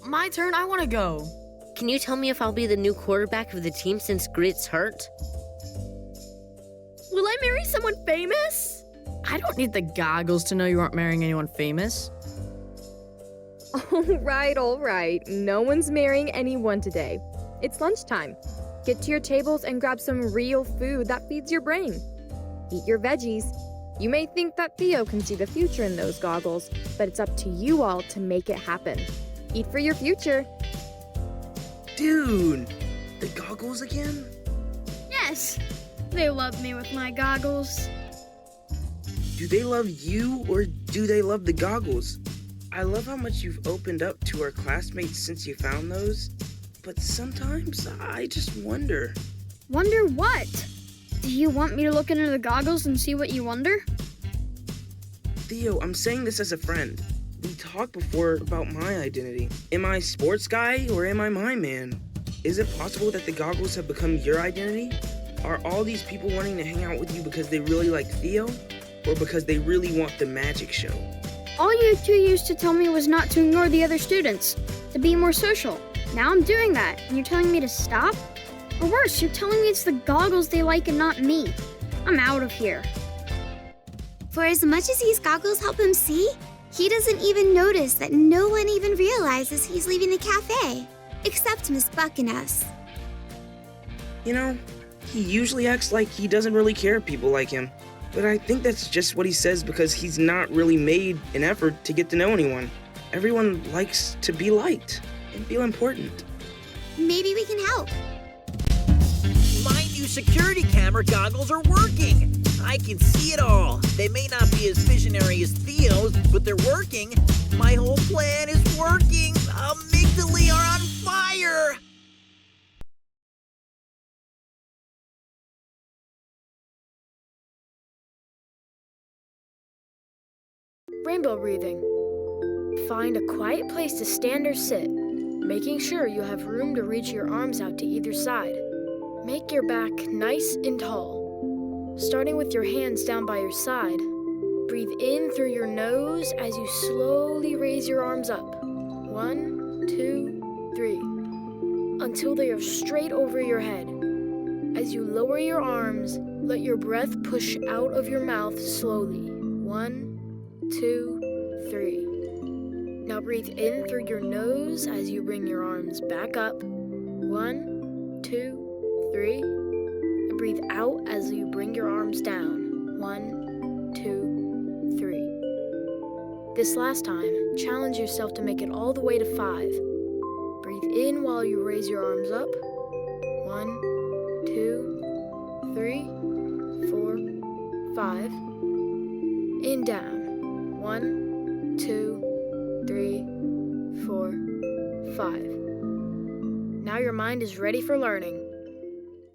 my turn. I want to go. Can you tell me if I'll be the new quarterback of the team since Grit's hurt? Will I marry someone famous? I don't need the goggles to know you aren't marrying anyone famous. All right. No one's marrying anyone today. It's lunchtime. Get to your tables and grab some real food that feeds your brain. Eat your veggies. You may think that Theo can see the future in those goggles, but it's up to you all to make it happen. Eat for your future. Dude, the goggles again? Yes. They love me with my goggles. Do they love you or do they love the goggles? I love how much you've opened up to our classmates since you found those, but sometimes I just wonder. Wonder what? Do you want me to look into the goggles and see what you wonder? Theo, I'm saying this as a friend. We talked before about my identity. Am I sports guy or am I my man? Is it possible that the goggles have become your identity? Are all these people wanting to hang out with you because they really like Theo or because they really want the magic show? All you two used to tell me was not to ignore the other students, to be more social. Now I'm doing that, and you're telling me to stop? Or worse, you're telling me it's the goggles they like and not me. I'm out of here. For as much as these goggles help him see, he doesn't even notice that no one even realizes he's leaving the cafe, except Miss Buck and us. You know, he usually acts like he doesn't really care if people like him. But I think that's just what he says because he's not really made an effort to get to know anyone. Everyone likes to be liked and feel important. Maybe we can help. My new security camera goggles are working. I can see it all. They may not be as visionary as Theo's, but they're working. My whole plan is working. Amygdala are on fire. Rainbow breathing. Find a quiet place to stand or sit, making sure you have room to reach your arms out to either side. Make your back nice and tall. Starting with your hands down by your side, breathe in through your nose as you slowly raise your arms up. 1, 2, 3. Until they are straight over your head. As you lower your arms, let your breath push out of your mouth slowly. 1, 2, 3. Now breathe in through your nose as you bring your arms back up. 1, 2, 3. And breathe out as you bring your arms down. 1, 2, 3. This last time, challenge yourself to make it all the way to 5. Breathe in while you raise your arms up. 1, 2, 3, 4, 5. And down. 1, 2, 3, 4, 5. Now your mind is ready for learning.